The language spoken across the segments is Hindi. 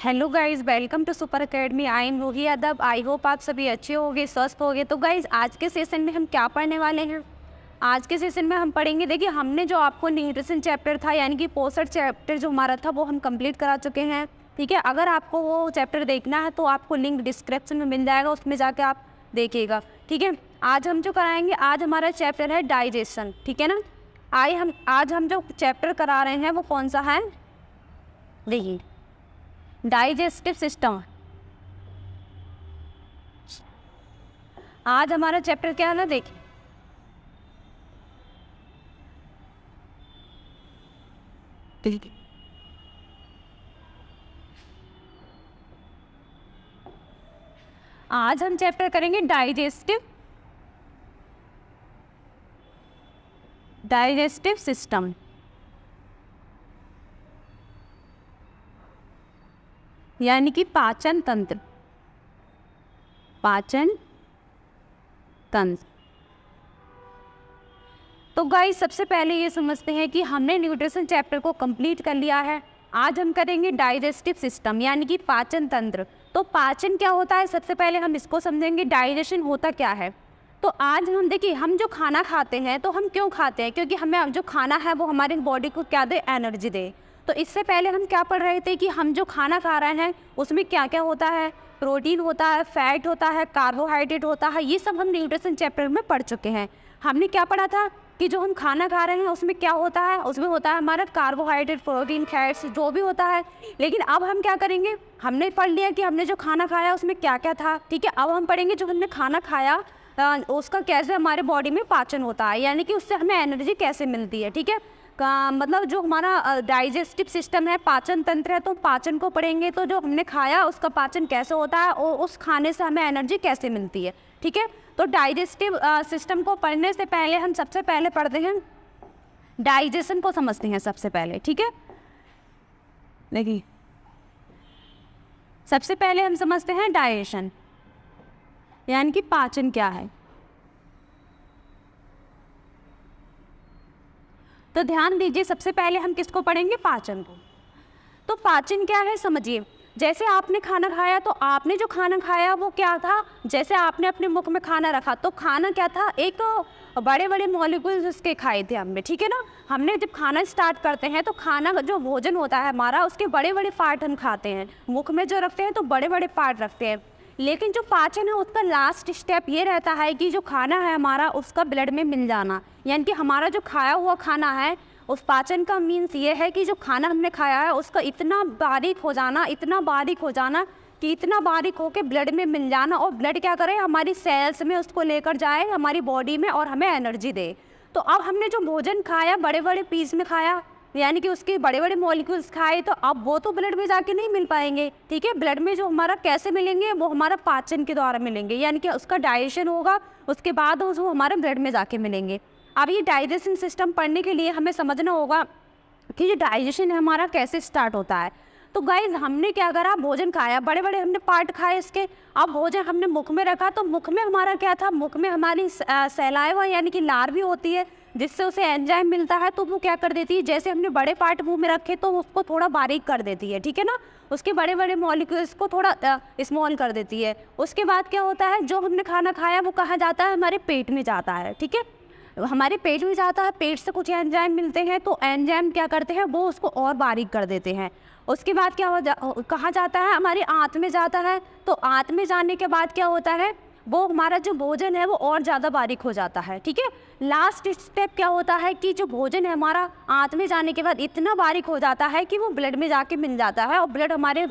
Hello guys, welcome to super academy. I am Roohi Yadav. I hope आप सभी अच्छे होंगे, स्वस्थ होंगे। तो गाइस, आज के सेशन में हम क्या पढ़ने वाले हैं? आज के सेशन में हम पढ़ेंगे, देखिए हमने जो आपको न्यूट्रिशन चैप्टर था यानी कि पोषण चैप्टर जो हमारा था वो हम कंप्लीट करा चुके हैं। ठीक है, अगर आपको वो चैप्टर देखना है तो आपको लिंक डिस्क्रिप्शन में मिल जाएगा, उसमें जाके आप देखिएगा। ठीक है, आज हम जो कराएंगे, आज हमारा चैप्टर है डाइजेशन। ठीक है ना। आज हम जो चैप्टर करा रहे हैं वो कौन सा है? देखिए, डाइजेस्टिव सिस्टम। आज हमारा चैप्टर क्या है ना, देखिए आज हम चैप्टर करेंगे डाइजेस्टिव सिस्टम, यानी कि पाचन तंत्र। तो गाइस, सबसे पहले ये समझते हैं कि हमने न्यूट्रिशन चैप्टर को कंप्लीट कर लिया है। आज हम करेंगे डाइजेस्टिव सिस्टम यानी कि पाचन तंत्र। तो पाचन क्या होता है, सबसे पहले हम इसको समझेंगे। डाइजेशन होता क्या है, तो आज हम देखिए, हम जो खाना खाते हैं तो हम क्यों खाते हैं? क्योंकि हमें जो खाना है वो हमारी बॉडी को क्या दे? एनर्जी दे। तो इससे पहले हम क्या पढ़ रहे थे कि हम जो खाना खा रहे हैं उसमें क्या क्या होता है? प्रोटीन होता है, फैट होता है, कार्बोहाइड्रेट होता है। ये सब हम न्यूट्रिशन चैप्टर में पढ़ चुके हैं। हमने क्या पढ़ा था कि जो हम खाना खा रहे हैं उसमें क्या होता है? उसमें होता है हमारा कार्बोहाइड्रेट, प्रोटीन, फैट्स, जो भी होता है। लेकिन अब हम क्या करेंगे, हमने पढ़ लिया कि हमने जो खाना खाया उसमें क्या क्या था। ठीक है, अब हम पढ़ेंगे जो हमने खाना खाया उसका कैसे हमारे बॉडी में पाचन होता है, यानी कि उससे हमें एनर्जी कैसे मिलती है। ठीक है, मतलब जो हमारा डाइजेस्टिव सिस्टम है, पाचन तंत्र है, तो पाचन को पढ़ेंगे। तो जो हमने खाया उसका पाचन कैसे होता है और उस खाने से हमें एनर्जी कैसे मिलती है। ठीक है, तो डाइजेस्टिव सिस्टम को पढ़ने से पहले हम सबसे पहले पढ़ते हैं डाइजेशन को, समझते हैं सबसे पहले। ठीक है, देखिए सबसे पहले हम समझते हैं डाइजेशन यानी कि पाचन क्या है। तो ध्यान दीजिए, सबसे पहले हम किसको पढ़ेंगे? पाचन को। तो पाचन क्या है समझिए। जैसे आपने खाना खाया तो आपने जो खाना खाया वो क्या था? जैसे आपने अपने मुख में खाना रखा तो खाना क्या था? एक बड़े बड़े मॉलिक्यूल्स उसके खाए थे हमने। ठीक है ना, हमने जब खाना स्टार्ट करते हैं तो खाना जो भोजन होता है हमारा, उसके बड़े बड़े पार्ट हम खाते हैं। मुख में जो रखते हैं तो बड़े बड़े पार्ट रखते हैं। लेकिन जो पाचन है उसका लास्ट स्टेप ये रहता है कि जो खाना है हमारा उसका ब्लड में मिल जाना, यानी कि हमारा जो खाया हुआ खाना है उस पाचन का मीन्स ये है कि जो खाना हमने खाया है उसका इतना बारीक हो जाना, इतना बारीक हो जाना कि इतना बारीक हो के ब्लड में मिल जाना, और ब्लड क्या करे? हमारी सेल्स में उसको लेकर जाए हमारी बॉडी में और हमें एनर्जी दे। तो अब हमने जो भोजन खाया बड़े बड़े पीस में खाया, यानी कि उसके बड़े बड़े मॉलिक्यूल्स खाए, तो अब वो तो ब्लड में जाके नहीं मिल पाएंगे। ठीक है, ब्लड में जो हमारा कैसे मिलेंगे? वो हमारा पाचन के द्वारा मिलेंगे, यानी कि उसका डाइजेशन होगा, उसके बाद वो हमारे ब्लड में जाके मिलेंगे। अब ये डाइजेशन सिस्टम पढ़ने के लिए हमें समझना होगा कि ये डाइजेशन है हमारा कैसे स्टार्ट होता है। तो गाइज, हमने क्या करा? भोजन खाया, बड़े बड़े हमने पार्ट खाए इसके। अब भोजन हमने मुख में रखा तो मुख में हमारा क्या था? मुख में हमारी सैलाइवा यानी कि लार भी होती है, जिससे उसे एंजाइम मिलता है। तो वो क्या कर देती है? जैसे हमने बड़े पार्ट मुंह में रखे तो उसको थोड़ा बारीक कर देती है। ठीक है ना, उसके बड़े बड़े मॉलिक्यूल्स को थोड़ा स्मॉल कर देती है। उसके बाद क्या होता है? जो हमने खाना खाया वो कहाँ जाता है? हमारे पेट में जाता है। ठीक है, हमारे पेट में जाता है, पेट से कुछ एंजाइम मिलते हैं, तो एंजाइम क्या करते हैं? वो उसको और बारीक कर देते हैं। उसके बाद कहाँ जाता है? हमारी आंत में जाता है। तो आंत में जाने के बाद क्या होता है? वो हमारा जो भोजन है वो और ज़्यादा बारीक हो जाता है। ठीक है, लास्ट स्टेप क्या होता है कि जो भोजन है हमारा आंत में जाने के बाद इतना बारीक हो जाता है कि वो ब्लड में जाके मिल जाता है, और ब्लड हमारे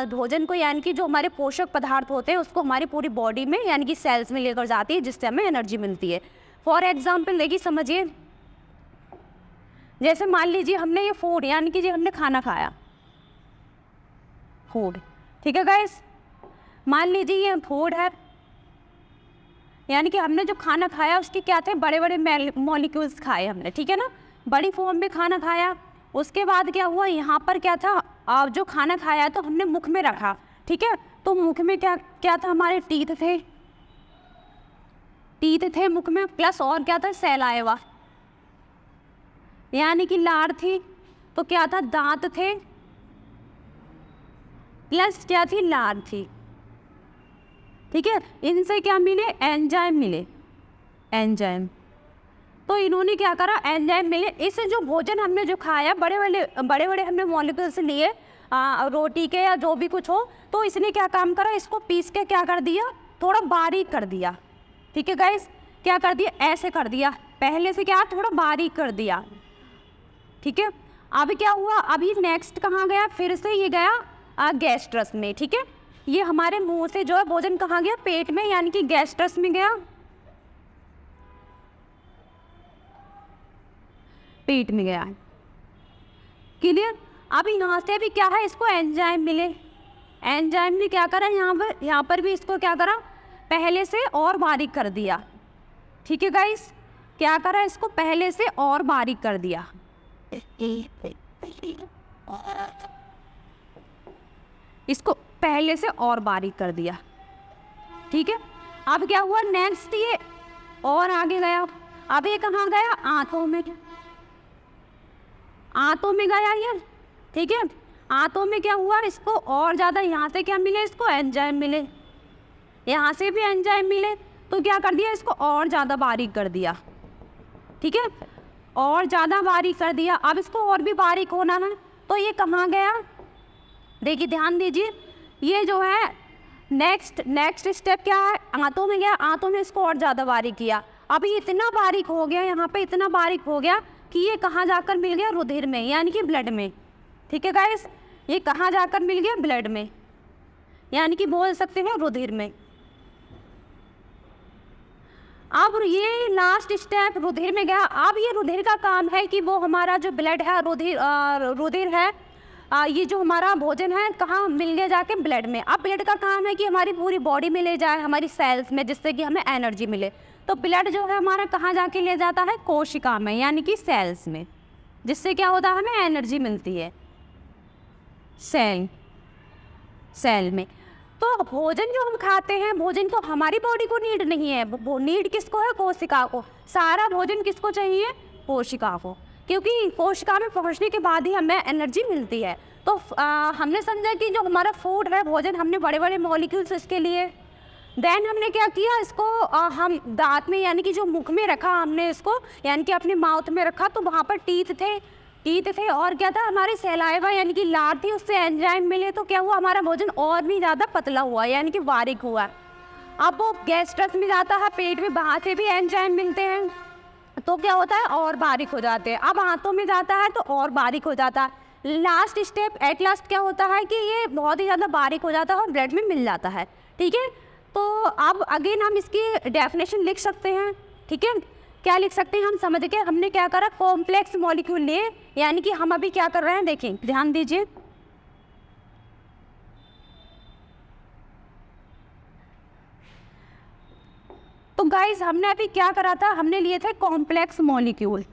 भोजन को, यानी कि जो हमारे पोषक पदार्थ होते हैं उसको हमारी पूरी बॉडी में यानी कि सेल्स में लेकर जाती है, जिससे हमें एनर्जी मिलती है। फॉर एग्जाम्पल देखिए, समझिए, जैसे मान लीजिए हमने ये फूड यानी कि जो हमने खाना खाया, फूड। ठीक है गाइस, मान लीजिए ये फूड है, यानी कि हमने जो खाना खाया उसके क्या थे? बड़े बड़े मॉलिक्यूल्स खाए हमने। ठीक है ना, बड़ी फॉर्म में खाना खाया। उसके बाद क्या हुआ? यहाँ पर क्या था? जो खाना खाया तो हमने मुख में रखा। ठीक है, तो मुख में क्या क्या था? हमारे टीथ थे मुख में, प्लस और क्या था? सैलाइवा यानी कि लार थी। तो क्या था? दांत थे, प्लस क्या थी, लार थी। ठीक है, इनसे क्या मिले, एंजाइम मिले, एंजाइम। तो इन्होंने क्या करा, एंजाइम मिले। इससे जो भोजन हमने जो खाया, बड़े बड़े हमने मॉलिक्यूल्स लिए, रोटी के या जो भी कुछ हो, तो इसने क्या काम करा, इसको पीस के क्या कर दिया, थोड़ा बारीक कर दिया। ठीक है गाइस, क्या कर दिया, ऐसे कर दिया, पहले से क्या थोड़ा बारीक कर दिया। ठीक है, अब क्या हुआ, अभी नेक्स्ट कहाँ गया, फिर से ये गया गैस्ट्रस में। ठीक है, ये हमारे मुंह से जो है भोजन कहाँ गया, पेट में, यानी कि गैस्ट्रस में गया, पेट में गया। क्लियर। अब यहाँ से भी क्या है, इसको एंजाइम मिले, एंजाइम ने क्या करा, यहाँ पर भी इसको क्या करा, पहले से और बारीक कर दिया। ठीक है गाइस, क्या करा, इसको पहले से और बारीक कर दिया। इसको पहले से और बारीक कर दिया। ठीक है, अब क्या हुआ, नेक्स्ट ये और आगे गया। अब ये कहाँ गया, आंतों में, आंतों में गया ये। ठीक है, आंतों में क्या हुआ, इसको और ज़्यादा, यहाँ से क्या मिले, इसको एंजाइम मिले, यहाँ से भी एंजाइम मिले, तो क्या कर दिया, इसको और ज़्यादा बारीक कर दिया। ठीक है, और ज़्यादा बारीक कर दिया। अब इसको और भी बारीक होना है, तो ये कहाँ गया, देखिए ध्यान दीजिए, ये जो है नेक्स्ट स्टेप क्या है, आंतों में गया, आंतों में इसको और ज़्यादा बारीक किया। अभी इतना बारीक हो गया, यहाँ पे इतना बारीक हो गया कि ये कहाँ जाकर मिल गया, रुधिर में, यानी कि ब्लड में। ठीक है गाइस, ये कहाँ जाकर मिल गया, ब्लड में, यानी कि बोल सकते हैं रुधिर में। अब ये लास्ट स्टेप रुधिर में गया। अब ये रुधिर का काम है कि वो हमारा जो ब्लड है, रुधिर है, ये जो हमारा भोजन है कहाँ मिल गया, जाके ब्लड में। अब ब्लड का काम है कि हमारी पूरी बॉडी में ले जाए, हमारी सेल्स में, जिससे कि हमें एनर्जी मिले। तो ब्लड जो है हमारा कहाँ जाके ले जाता है, कोशिका में, यानी कि सेल्स में, जिससे क्या होता है, हमें एनर्जी मिलती है सेल में। तो भोजन जो हम खाते हैं, भोजन तो हमारी बॉडी को नीड नहीं है, वो नीड किसको है, कोशिका को। सारा भोजन किसको चाहिए, कोशिका को, क्योंकि कोशिका में पहुंचने के बाद ही हमें एनर्जी मिलती है। तो हमने समझा कि जो हमारा फूड है, भोजन, हमने बड़े बड़े मॉलिक्यूल्स इसके लिए, देन हमने क्या किया, इसको हम दांत में, यानी कि जो मुख में रखा हमने इसको, यानी कि अपने माउथ में रखा, तो वहाँ पर टीथ थे और क्या था, हमारी सलाइवा, यानी कि लार थी, उससे एंजाइम मिले, तो क्या हुआ, हमारा भोजन और भी ज़्यादा पतला हुआ, यानी कि बारीक हुआ। अब वो गैस्ट्रस में जाता है, पेट में, वहाँ से भी एंजाइम मिलते हैं, तो क्या होता है, और बारीक हो जाते हैं। अब आंतों में जाता है तो और बारीक हो जाता है। लास्ट स्टेप, एट लास्ट क्या होता है कि ये बहुत ही ज़्यादा बारीक हो जाता है और ब्लड में मिल जाता है। ठीक है, तो अब अगेन हम इसकी डेफिनेशन लिख सकते हैं। ठीक है, क्या लिख सकते हैं, हम समझ के हमने क्या करा, कॉम्प्लेक्स मॉलिक्यूल लिए, यानी कि हम अभी क्या कर रहे हैं, देखें ध्यान दीजिए। तो गाइस, हमने अभी क्या करा था, हमने लिए थे कॉम्प्लेक्स मॉलिक्यूल,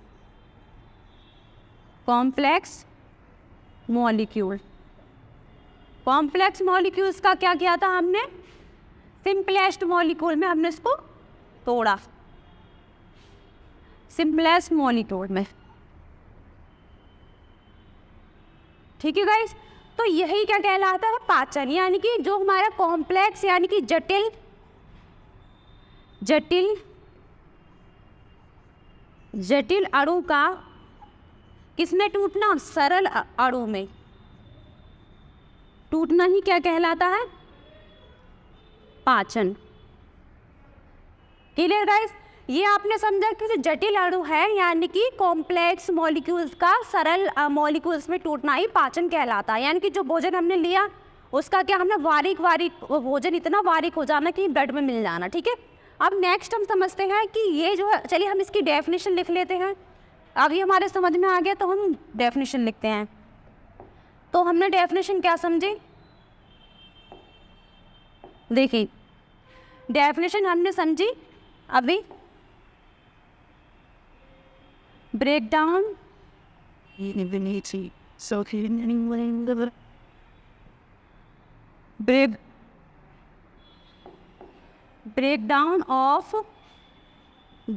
कॉम्प्लेक्स मॉलिक्यूल्स का क्या किया था हमने, सिंपलेस्ट मॉलिक्यूल में हमने इसको तोड़ा, सिंपलेस्ट मॉलिक्यूल में। ठीक है गाइस, तो यही क्या कहलाता है, पाचन, यानी कि जो हमारा कॉम्प्लेक्स, यानी कि जटिल अणु का किसमें टूटना, सरल अणु में टूटना ही क्या कहलाता है, पाचन। क्लियर गाइस, ये आपने समझा कि जो जटिल अणु है, यानी कि कॉम्प्लेक्स मॉलिक्यूल्स का सरल मॉलिक्यूल्स में टूटना ही पाचन कहलाता है। यानी कि जो भोजन हमने लिया, उसका क्या, हमने बारीक भोजन इतना बारीक हो जाना कि ब्लड में मिल जाना। ठीक है, अब नेक्स्ट हम समझते हैं कि ये जो है, चलिए हम इसकी डेफिनेशन लिख लेते हैं। अब ये हमारे समझ में आ गया, तो हम डेफिनेशन लिखते हैं। तो हमने डेफिनेशन क्या समझी, देखिए डेफिनेशन हमने समझी अभी, breakdown of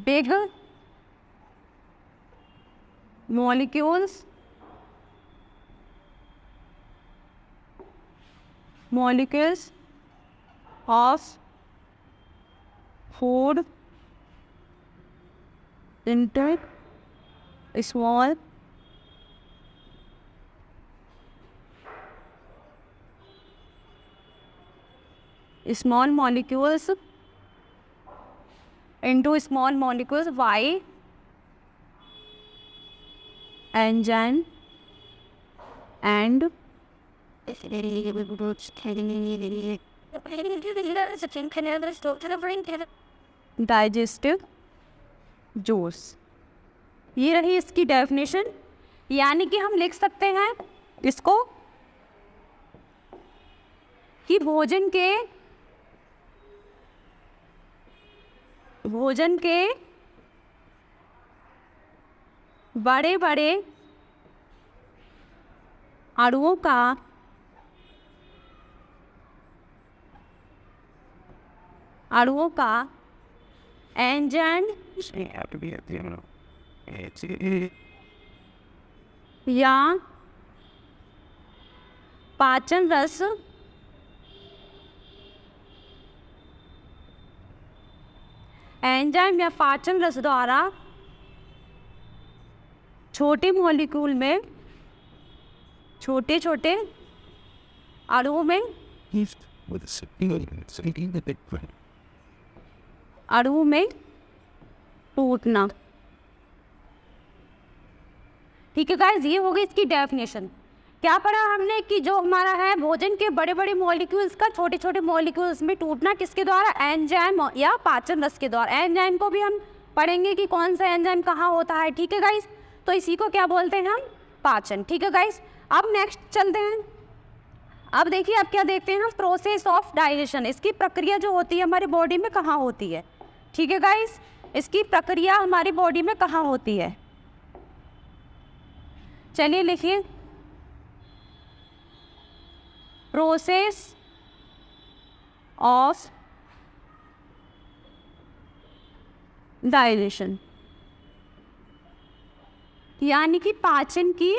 big molecules molecules of food into small molecules into small molecules by enzyme and digestive juice। ये रही इसकी डेफिनेशन। यानी कि हम लिख सकते हैं इसको कि भोजन के बड़े बड़े अणुओं का एंजाइम या पाचन रस द्वारा छोटे मॉलिक्यूल में छोटे अणुओं में टूटना। ठीक है गाइस, ये हो गई इसकी डेफिनेशन। क्या पढ़ा हमने कि जो हमारा है भोजन के बड़े बड़े मॉलिक्यूल्स का छोटे छोटे मॉलिक्यूल्स में टूटना किसके द्वारा? एंजाइम या पाचन रस के द्वारा। एंजाइम को भी हम पढ़ेंगे कि कौन सा एंजाइम कहाँ होता है। ठीक है गाइस, तो इसी को क्या बोलते हैं हम? पाचन। ठीक है गाइस, अब नेक्स्ट चलते हैं। अब देखिए, अब क्या देखते हैं हम? Process of digestion. इसकी प्रक्रिया जो होती है हमारी बॉडी में कहाँ होती है? ठीक है गाइस, इसकी प्रक्रिया हमारी बॉडी में कहाँ होती है? चलिए लिखिए, प्रोसेस ऑफ डाइजेशन, यानी कि पाचन की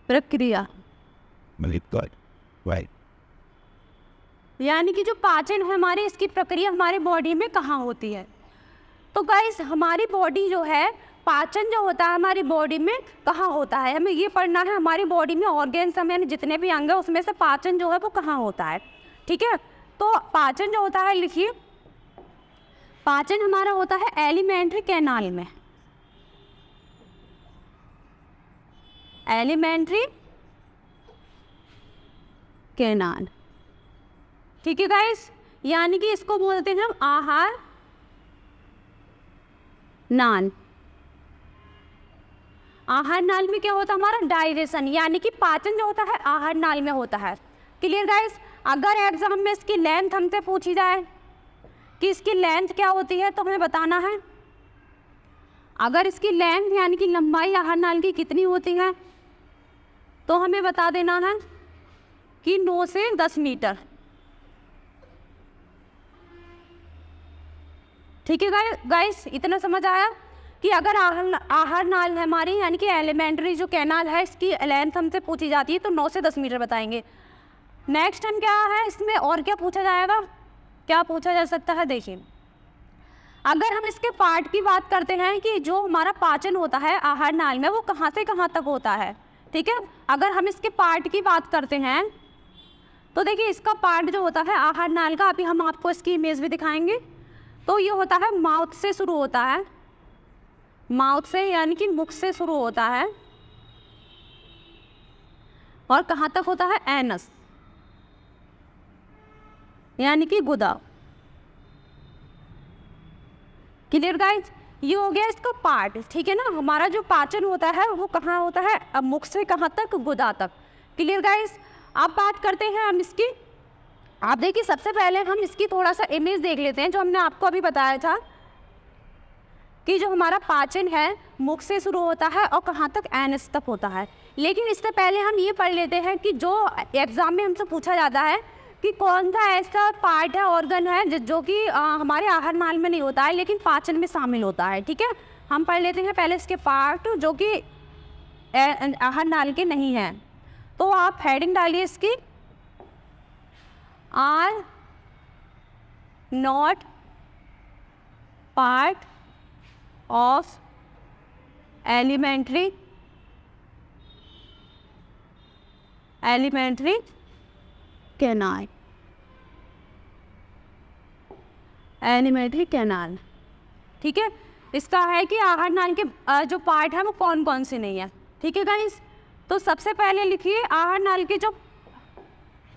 प्रक्रिया। यानी कि जो पाचन है हमारे, इसकी प्रक्रिया हमारी बॉडी में कहाँ होती है? तो गाइस, हमारी बॉडी जो है, पाचन जो होता है हमारी बॉडी में कहाँ होता है? हमें ये पढ़ना है हमारी बॉडी में ऑर्गेन्स हमें जितने भी अंग है उसमें से पाचन जो है वो कहाँ होता है। ठीक है, तो पाचन जो होता है, लिखिए, पाचन हमारा होता है एलिमेंट्री कैनाल में। Elementary canal. ठीक है गाइस, यानी कि इसको बोलते हैं हम आहार नाल। आहार नाल में क्या होता है हमारा? डाइजेशन। यानी कि पाचन जो होता है आहार नाल में होता है। Clear guys? अगर एग्जाम में इसकी लेंथ हमसे पूछी जाए कि इसकी लेंथ क्या होती है तो हमें बताना है। अगर इसकी लेंथ यानी कि लंबाई आहार नाल की कितनी होती है तो हमें बता देना है कि 9 से 10 मीटर। ठीक है गाइस, इतना समझ आया कि अगर आहार नाल है हमारी, यानी कि एलिमेंट्री जो कैनाल है, इसकी लेंथ हमसे पूछी जाती है तो 9 से 10 मीटर बताएंगे। नेक्स्ट टाइम क्या है इसमें और क्या पूछा जाएगा? क्या पूछा जा सकता है? देखिए, अगर हम इसके पार्ट की बात करते हैं कि जो हमारा पाचन होता है आहार नाल में वो कहाँ से कहाँ तक होता है। ठीक है, अगर हम इसके पार्ट की बात करते हैं तो देखिए, इसका पार्ट जो होता है आहार नाल का, अभी हम आपको इसकी इमेज भी दिखाएंगे। तो ये होता है माउथ से शुरू होता है, माउथ से यानी कि मुख से शुरू होता है, और कहाँ तक होता है? एनस, यानी कि गुदा। Clear guys? ये हो गया इसका पार्ट। ठीक है ना, हमारा जो पाचन होता है वो कहाँ होता है? अब मुख से कहाँ तक? गुदा तक। Clear guys? अब बात करते हैं हम इसकी। आप देखिए, सबसे पहले हम इसकी थोड़ा सा इमेज देख लेते हैं, जो हमने आपको अभी बताया था कि जो हमारा पाचन है मुख से शुरू होता है और कहाँ तक? एनस तक होता है। लेकिन इससे पहले हम ये पढ़ लेते हैं कि जो एग्ज़ाम में हमसे पूछा जाता है कि कौन सा ऐसा पार्ट है, ऑर्गन है जो कि हमारे आहार नाल में नहीं होता है लेकिन पाचन में शामिल होता है। ठीक है, हम पढ़ लेते हैं पहले इसके पार्ट, जो कि आहार नाल के नहीं हैं, तो आप हेडिंग डालिए इसकी, are not part of alimentary canal, alimentary canal. ठीक है, इसका है कि आहार नाल के जो पार्ट है वो कौन कौन से नहीं है। ठीक है गाइस, तो सबसे पहले लिखिए आहार नाल के जो,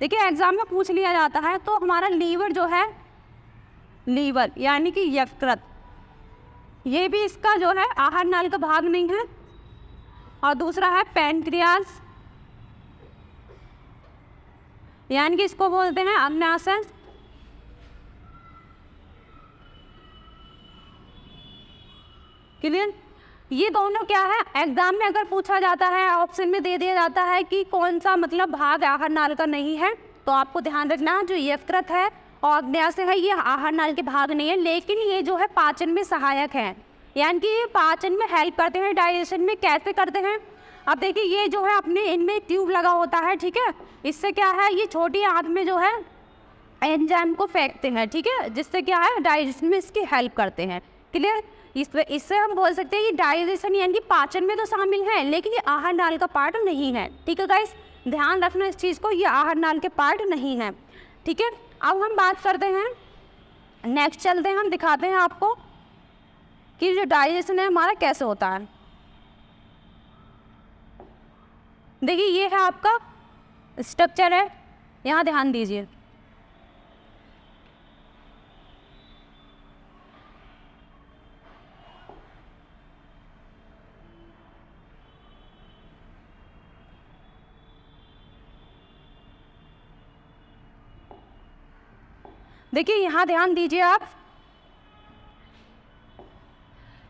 देखिए एग्जाम में पूछ लिया जाता है, तो हमारा लीवर जो है, लीवर यानी कि यकृत, ये भी इसका जो है आहार नाल का भाग नहीं है। और दूसरा है पैनक्रियाज, यानी कि इसको बोलते हैं अग्नाशय। क्लियर, ये दोनों क्या है, एग्जाम में अगर पूछा जाता है, ऑप्शन में दे दिया जाता है कि कौन सा मतलब भाग आहार नाल का नहीं है, तो आपको ध्यान रखना जो यकृत है और अग्नाशय है ये आहार नाल के भाग नहीं है, लेकिन ये जो है पाचन में सहायक है, यानी कि ये पाचन में हेल्प करते हैं, डाइजेशन में। कैसे करते हैं, अब देखिए ये जो है अपने इनमें ट्यूब लगा होता है, ठीक है, इससे क्या है ये छोटी आंत में जो है एंजाइम को फेंकते हैं, ठीक है, जिससे क्या है डाइजेशन में इसकी हेल्प करते हैं। क्लियर, इससे हम बोल सकते हैं कि डाइजेशन यानी कि पाचन में तो शामिल है, लेकिन ये आहार नाल का पार्ट नहीं है। ठीक है गाइस, ध्यान रखना इस चीज़ को, ये आहार नाल के पार्ट नहीं है। ठीक है, अब हम बात करते हैं, नेक्स्ट चलते हैं, हम दिखाते हैं आपको कि जो डाइजेशन है हमारा कैसे होता है। देखिए ये है आपका स्ट्रक्चर है, यहाँ ध्यान दीजिए। देखिए यहाँ ध्यान दीजिए आप,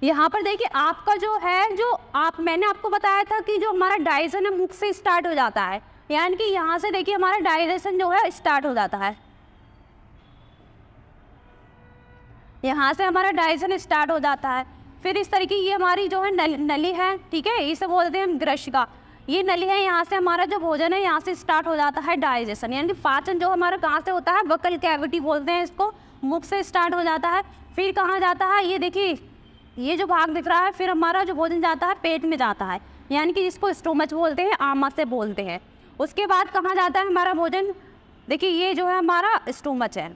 यहाँ पर देखिए आपका जो है, जो मैंने आपको बताया था कि जो हमारा डाइजेशन है मुख से स्टार्ट हो जाता है, यानी कि यहाँ से देखिए हमारा डाइजेशन जो है स्टार्ट हो जाता है, यहाँ से हमारा डाइजेशन स्टार्ट हो जाता है। फिर इस तरीके ये हमारी जो है नली है, ठीक है, इसे बोलते हैं हम ग्रशिका, ये नली है, यहाँ से हमारा जो भोजन है यहाँ से स्टार्ट हो जाता है डाइजेशन, यानी कि पाचन जो हमारा कहाँ से होता है, बकल कैविटी बोलते हैं इसको, मुख से स्टार्ट हो जाता है। फिर कहाँ जाता है, ये देखिए ये जो भाग दिख रहा है, फिर हमारा जो भोजन जाता है पेट में जाता है, यानी कि जिसको स्टोमच बोलते हैं, आमाशय बोलते हैं। उसके बाद कहाँ जाता है हमारा भोजन, देखिए ये जो है हमारा स्टोमच है,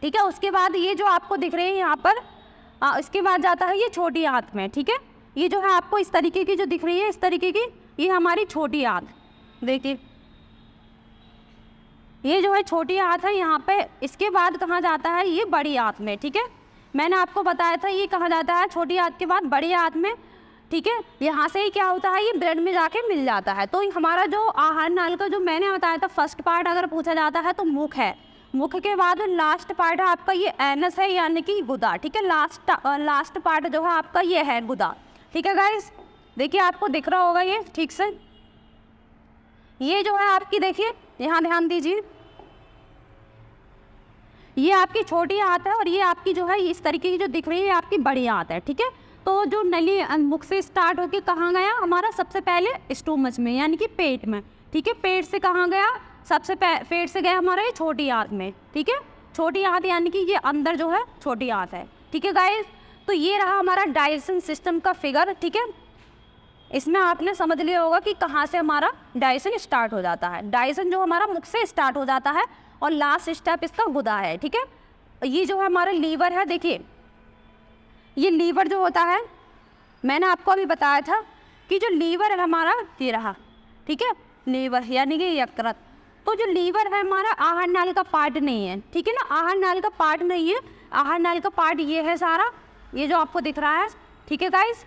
ठीक है। उसके बाद ये जो आपको दिख रहे हैं यहाँ पर, इसके बाद जाता है ये छोटी आंत में, ठीक है, ये जो है आपको इस तरीके की जो दिख रही है, इस तरीके की, ये हमारी छोटी आंत, देखिए ये जो है छोटी आंत है यहाँ पे। इसके बाद कहाँ जाता है, ये बड़ी आंत में, ठीक है, मैंने आपको बताया था ये कहाँ जाता है, छोटी आंत के बाद बड़ी आंत में, ठीक है। यहाँ से ही क्या होता है, ये ब्लड में जाके मिल जाता है। तो हमारा जो आहार नाल का जो मैंने बताया था फर्स्ट पार्ट अगर पूछा जाता है तो मुख है, मुख के बाद लास्ट पार्ट है आपका ये एनस है, यानी कि गुदा, ठीक है, लास्ट पार्ट जो है आपका ये है गुदा, ठीक है गाइस। देखिए आपको दिख रहा होगा ये ठीक से, ये जो है आपकी, देखिए यहाँ ध्यान दीजिए, ये आपकी छोटी आंत है और ये आपकी जो है इस तरीके की जो दिख रही है आपकी बड़ी आंत है, ठीक है। तो जो नली मुख से स्टार्ट होके कहाँ गया हमारा, सबसे पहले स्टोमच में, यानी कि पेट में, ठीक है। पेट से कहाँ गया, सबसे पेट से गया हमारा ये छोटी आंत में, ठीक है, छोटी आंत यानी कि ये अंदर जो है छोटी आंत है, ठीक है गाइस। तो ये रहा हमारा डाइजेशन सिस्टम का फिगर, ठीक है। इसमें आपने समझ लिया होगा कि कहाँ से हमारा डाइजेशन स्टार्ट हो जाता है। डाइजेशन जो हमारा मुख से स्टार्ट हो जाता है और लास्ट स्टेप इसका गुदा है, ठीक है। ये जो है हमारा लीवर है, देखिए ये लीवर जो होता है, मैंने आपको अभी बताया था कि जो लीवर है हमारा ये रहा, ठीक है, लीवर यानी कि यकृत। तो जो लीवर है हमारा आहार नाल का पार्ट नहीं है, ठीक है ना, आहार नाल का पार्ट नहीं है, आहार नाल का पार्ट ये है सारा, ये जो आपको दिख रहा है, ठीक है गाइस।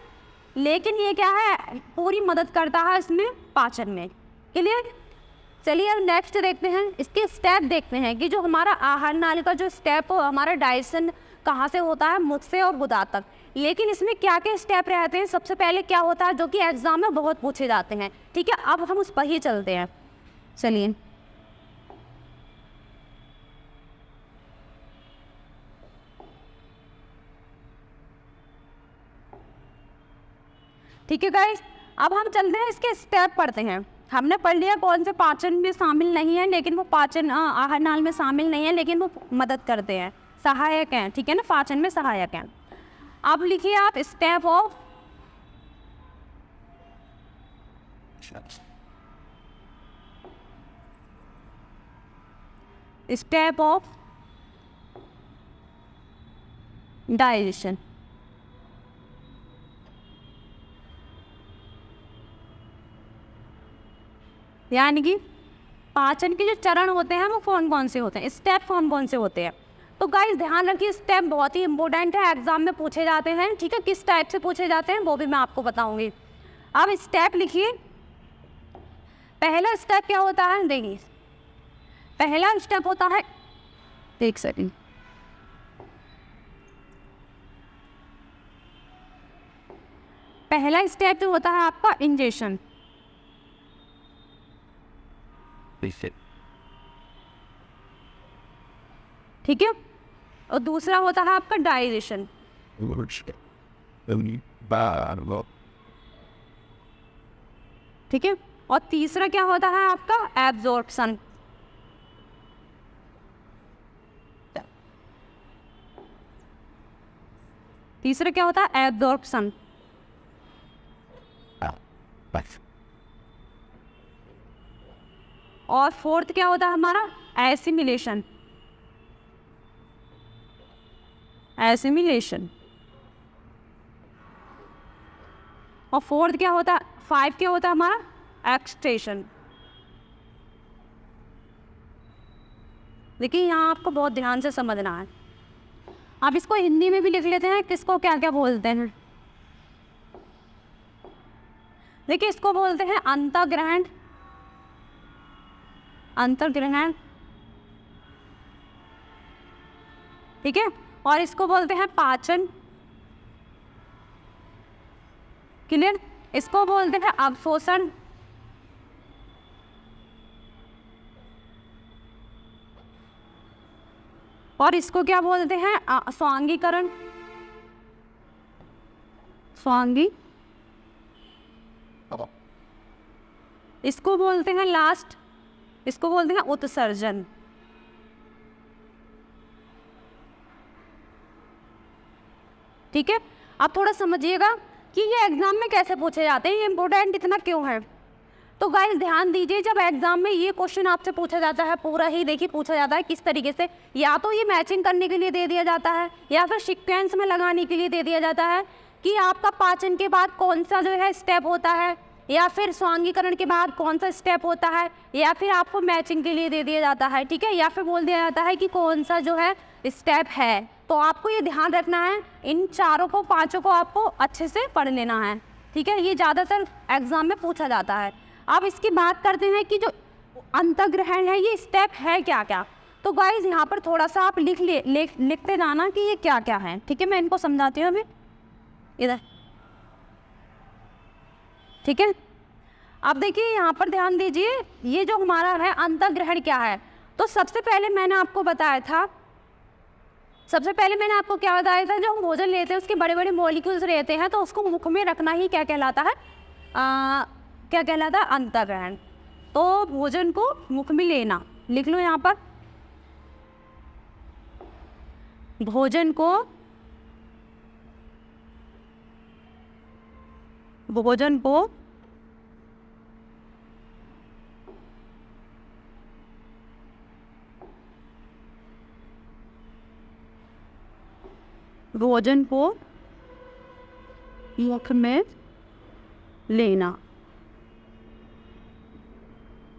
लेकिन ये क्या है, पूरी मदद करता है इसमें पाचन में, क्लियर। चलिए अब नेक्स्ट देखते हैं, इसके स्टेप देखते हैं कि जो हमारा आहार नाल का जो स्टेप हो, हमारा डाइजेशन कहाँ से होता है, मुख से और गुदा तक। लेकिन इसमें क्या क्या स्टेप रहते हैं, सबसे पहले क्या होता है जो कि एग्जाम में बहुत पूछे जाते हैं, ठीक है। अब हम उस पर ही चलते हैं, चलिए। ठीक है गाइस, अब हम चलते हैं इसके स्टेप पढ़ते हैं। हमने पढ़ लिया कौन से पाचन में शामिल नहीं है, लेकिन वो पाचन आहार नाल में शामिल नहीं है, लेकिन वो मदद करते हैं, सहायक हैं, ठीक है ना, पाचन में सहायक हैं। अब लिखिए आप स्टेप ऑफ डाइजेशन। यानी कि पाचन के जो चरण होते हैं वो कौन कौन से होते हैं, स्टेप कौन कौन से होते हैं। तो गाइस ध्यान रखिए, स्टेप बहुत ही इंपॉर्टेंट है, एग्जाम में पूछे जाते हैं, ठीक है। किस टाइप से पूछे जाते हैं वो भी मैं आपको बताऊंगी। अब स्टेप लिखिए। पहला स्टेप क्या होता है, देखिए पहला स्टेप होता है, एक सेकंड, पहला स्टेप जो होता है आपका इंजेक्शन, ठीक है। और दूसरा होता है आपका डाइजेशन, ठीक है। और तीसरा क्या होता है आपका एब्जॉर्प्शन। तीसरा क्या होता है एब्जॉर्प्शन। और फोर्थ क्या होता है हमारा एसिमिलेशन, एसिमिलेशन। और फोर्थ क्या होता है, 5 क्या होता है हमारा एक्सट्रेशन। देखिए यहाँ आपको बहुत ध्यान से समझना है। आप इसको हिंदी में भी लिख लेते हैं, किसको क्या क्या बोलते हैं। देखिए इसको बोलते हैं अंतर्ग्रहण, अंतर्ग्रहण, ठीक है। और इसको बोलते हैं पाचन, क्लियर। इसको बोलते हैं अवशोषण, और इसको क्या बोलते हैं स्वांगीकरण, स्वांगी। इसको बोलते हैं लास्ट, इसको बोलते हैं उत्सर्जन। ठीक है। आप थोड़ा समझिएगा कि ये एग्जाम में कैसे पूछे जाते हैं, ये इंपॉर्टेंट इतना क्यों है। तो गाइस ध्यान दीजिए, जब एग्जाम में ये क्वेश्चन आपसे पूछा जाता है, पूरा ही देखिए पूछा जाता है किस तरीके से, या तो ये मैचिंग करने के लिए दे दिया जाता है, या फिर सीक्वेंस में लगाने के लिए दे दिया जाता है कि आपका पाचन के बाद कौन सा जो है स्टेप होता है, या फिर स्वांगीकरण के बाद कौन सा स्टेप होता है, या फिर आपको मैचिंग के लिए दे दिया जाता है, ठीक है। या फिर बोल दिया जाता है कि कौन सा जो है स्टेप है। तो आपको ये ध्यान रखना है, इन चारों को पांचों को आपको अच्छे से पढ़ लेना है, ठीक है। ये ज़्यादातर एग्जाम में पूछा जाता है। अब इसकी बात करते हैं कि जो अंतर्ग्रहण है ये स्टेप है क्या क्या। तो गाइज यहाँ पर थोड़ा सा आप लिखते जाना कि ये क्या क्या है, ठीक है। मैं इनको समझाती हूँ अभी इधर, ठीक है। अब देखिए यहाँ पर ध्यान दीजिए, ये जो हमारा है अंतर्ग्रहण क्या है। तो सबसे पहले मैंने आपको बताया था, सबसे पहले मैंने आपको क्या बताया था, जो हम भोजन लेते हैं उसके बड़े बड़े मॉलिक्यूल्स रहते हैं, तो उसको मुख में रखना ही क्या कहलाता है, क्या कहलाता है, अंतर्ग्रहण। तो भोजन को मुख में लेना, लिख लो यहाँ पर, भोजन को, भोजन को भोजन को मुख में लेना,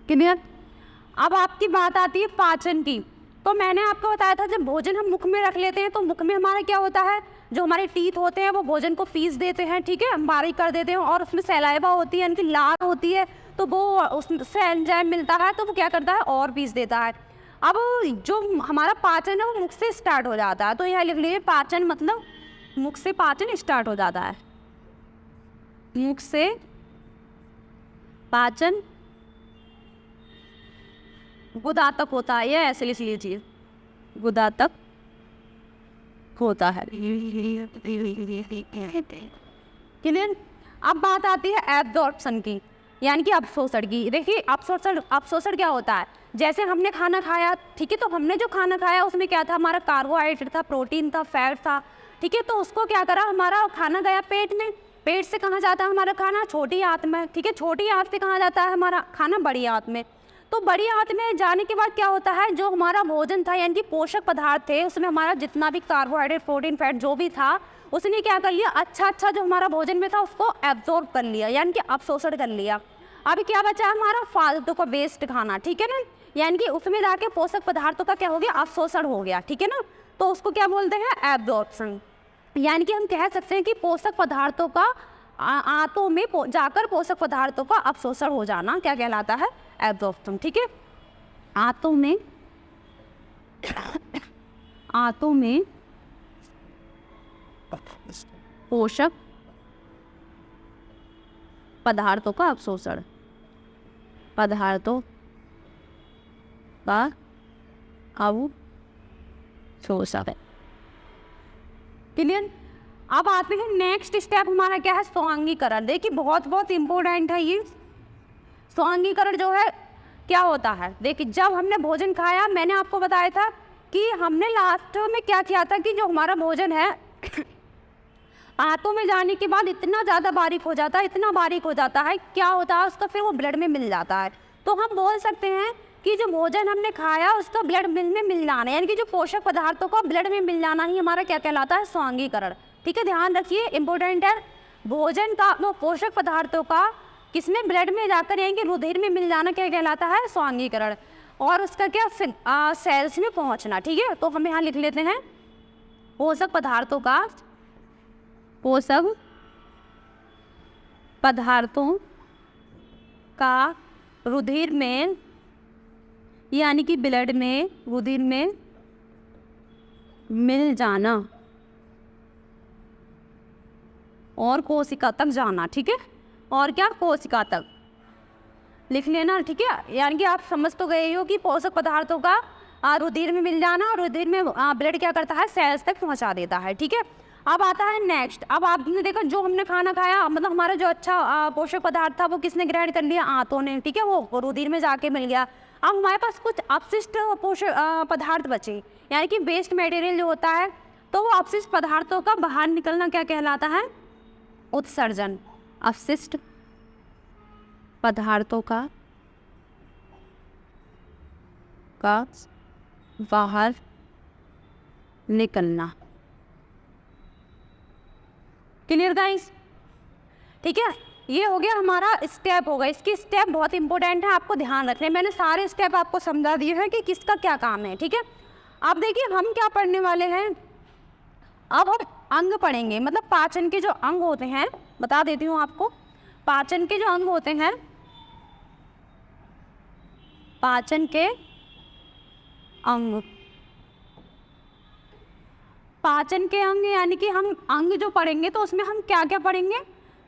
क्लियर। अब आपकी बात आती है पाचन की। तो मैंने आपको बताया था जब भोजन हम मुख में रख लेते हैं तो मुख में हमारा क्या होता है, जो हमारे टीथ होते हैं वो भोजन को पीस देते हैं, ठीक है, हम बारीक कर देते हैं, और उसमें सलाइवा होती है, यानी लार होती है, तो वो उससे एंजाइम मिलता है, तो वो क्या करता है और पीस देता है। अब जो हमारा पाचन है वो मुख से स्टार्ट हो जाता है। तो यहाँ लिख लीजिए पाचन मतलब मुख से पाचन स्टार्ट हो जाता है, मुख से पाचन गुदा तक होता है, ये ऐसे लिख लीजिए, गुदा तक होता है, क्लियर। अब बात आती है एब्जॉर्प्शन की, यानी कि अवशोषण की। देखिए अवशोषण क्या होता है, जैसे हमने खाना खाया, ठीक है, तो हमने जो खाना खाया उसमें क्या था, हमारा कार्बोहाइड्रेट था, प्रोटीन था, फैट था, ठीक है, तो उसको क्या करा, हमारा खाना गया पेट में। पेट से कहाँ जाता है हमारा खाना, छोटी आंत में, ठीक है, छोटी आंत से कहाँ जाता है हमारा खाना, बड़ी आंत में। तो बड़ी आंत में जाने के बाद क्या होता है, जो हमारा भोजन था यानी कि पोषक पदार्थ थे, उसमें हमारा जितना भी कार्बोहाइड्रेट, प्रोटीन, फैट जो भी था, उसने क्या कर लिया, अच्छा जो हमारा भोजन में था उसको एब्जॉर्ब कर लिया, यानी कि अवशोषण कर लिया। अभी क्या बचा हमारा, फालतू का वेस्ट खाना, ठीक है ना, यानी कि उसमें जाके पोषक पदार्थों का क्या हो गया, अवशोषण हो गया, ठीक है ना, तो उसको क्या बोलते हैं, एब्जॉर्प्शन। यानी कि हम कह सकते हैं कि पोषक पदार्थों का आंतों में जाकर पोषक पदार्थों का अवशोषण हो जाना क्या कहलाता है, एब्जॉर्प्शन, ठीक है। आंतों में पोषक पदार्थों का अवशोषण, पदार्थों का अवशोषण, क्लियर। अब आते हैं नेक्स्ट स्टेप हमारा क्या है, स्वांगीकरण। देखिए बहुत इंपॉर्टेंट है ये स्वांगीकरण जो है, क्या होता है। देखिए जब हमने भोजन खाया, मैंने आपको बताया था कि हमने लास्ट में क्या किया था कि जो हमारा भोजन है आंतों में जाने के बाद इतना ज़्यादा बारीक हो जाता है, इतना बारीक हो जाता है, क्या होता है उसका, फिर वो ब्लड में मिल जाता है। तो हम बोल सकते हैं कि जो भोजन हमने खाया उसका ब्लड में मिल जाना, यानी कि जो पोषक पदार्थों का ब्लड में मिल जाना ही हमारा क्या कहलाता है, स्वांगीकरण, ठीक है। ध्यान रखिए, इंपॉर्टेंट है, भोजन का वो पोषक पदार्थों का किसमें, ब्लड में जाकर यानी कि रुधिर में मिल जाना क्या कहलाता है, स्वांगीकरण। और उसका क्या, सेल्स में पहुंचना, ठीक है। तो हम यहाँ लिख लेते हैं पोषक पदार्थों का रुधिर में यानी कि ब्लड में, रुधिर में मिल जाना और कोशिका तक जाना, ठीक है। और क्या, कोशिका तक लिख लेना, ठीक है। यानी कि आप समझ तो गए हो कि पोषक पदार्थों का रुधिर में मिल जाना, और रुधिर में ब्लड क्या करता है, सेल्स तक पहुंचा देता है, ठीक है। अब आता है नेक्स्ट। अब आपने देखा जो हमने खाना खाया, मतलब हमारा जो अच्छा पोषक पदार्थ था वो किसने ग्रहण कर लिया, आंतों ने, ठीक है, वो रुधिर में जाके मिल गया। अब हमारे पास कुछ अपशिष्ट पोषक पदार्थ बचे, यानी कि वेस्ट मटेरियल जो होता है, तो वो अपशिष्ट पदार्थों का बाहर निकलना क्या कहलाता है, उत्सर्जन। अपशिष्ट पदार्थों का बाहर निकलना, क्लियर गाइस, ठीक है। ये हो गया हमारा स्टेप होगा। इसकी स्टेप बहुत इंपॉर्टेंट है, आपको ध्यान रखना है। मैंने सारे स्टेप आपको समझा दिए हैं कि किसका क्या काम है, ठीक है। अब देखिए हम क्या पढ़ने वाले हैं, अब हम अंग पढ़ेंगे, मतलब पाचन के जो अंग होते हैं, बता देती हूँ आपको। पाचन के जो अंग होते हैं, पाचन के अंग, पाचन के अंग यानी कि हम अंग जो पढ़ेंगे तो उसमें हम क्या क्या पढ़ेंगे,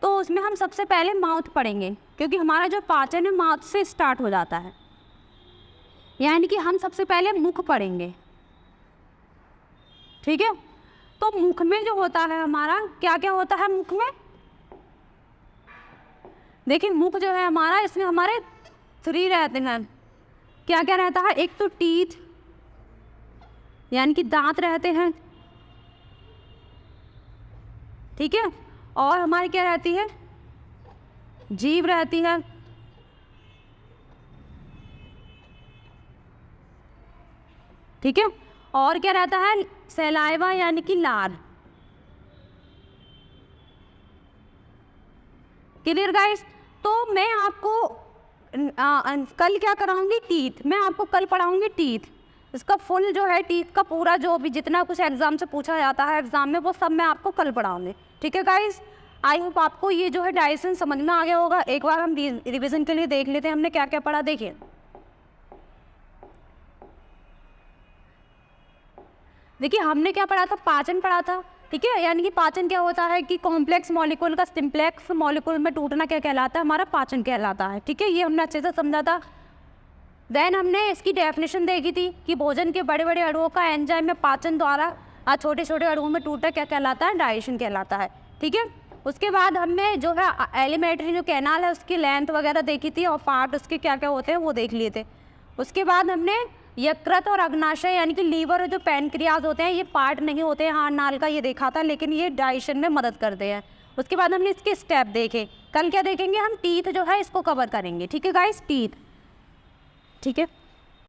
तो उसमें हम सबसे पहले माउथ पढ़ेंगे, क्योंकि हमारा जो पाचन है माउथ से स्टार्ट हो जाता है, यानी कि हम सबसे पहले मुख पढ़ेंगे, ठीक है। तो मुख में जो होता है हमारा, क्या क्या होता है मुख में, देखिए मुख जो है हमारा, इसमें हमारे 3 रहते हैं। क्या क्या रहता है, एक तो टीथ यानी कि दांत रहते हैं, ठीक है, और हमारी क्या रहती है, जीभ रहती है, ठीक है, और क्या रहता है, सलाइवा यानी कि लार। Clear guys. तो मैं आपको कल क्या कराऊंगी, टीथ। मैं आपको कल पढ़ाऊंगी टीथ। इसका फुल जो है टीथ का पूरा जो भी जितना कुछ एग्जाम से पूछा जाता है एग्जाम में, वो सब मैं आपको कल पढ़ाऊंगी, ठीक है गाइस। आई होप आपको ये जो है डाइजेशन समझ में आ गया होगा। एक बार हम रिवीजन के लिए देख लेते हैं हमने क्या क्या पढ़ा। देखिए हमने क्या पढ़ा था, पाचन पढ़ा था, ठीक है, यानी कि पाचन क्या होता है कि कॉम्प्लेक्स मॉलिक्यूल का सिंप्लेक्स मॉलिक्यूल में टूटना क्या कहलाता है, हमारा पाचन कहलाता है, ठीक है। ये हमने अच्छे से समझा था। देन हमने इसकी डेफिनेशन देखी थी कि भोजन के बड़े बड़े अणुओं का एंजाइम में पाचन द्वारा छोटे छोटे अणुओं में टूटा क्या कहलाता है, डाइजेशन कहलाता है, ठीक है। उसके बाद हमने जो है एलिमेंट्री जो कैनाल है उसकी लेंथ वगैरह देखी थी और पार्ट उसके क्या क्या होते हैं वो देख लिए थे। उसके बाद हमने यकृत और अग्नाशय यानी कि लीवर और जो पैनक्रियाज होते हैं ये पार्ट नहीं होते हैं हाँ नाल का, ये देखा था, लेकिन ये डाइजेशन में मदद करते हैं। उसके बाद हमने इसके स्टेप देखे। कल क्या देखेंगे हम, टीथ जो है इसको कवर करेंगे। ठीक है गाइस, टीथ। ठीक है।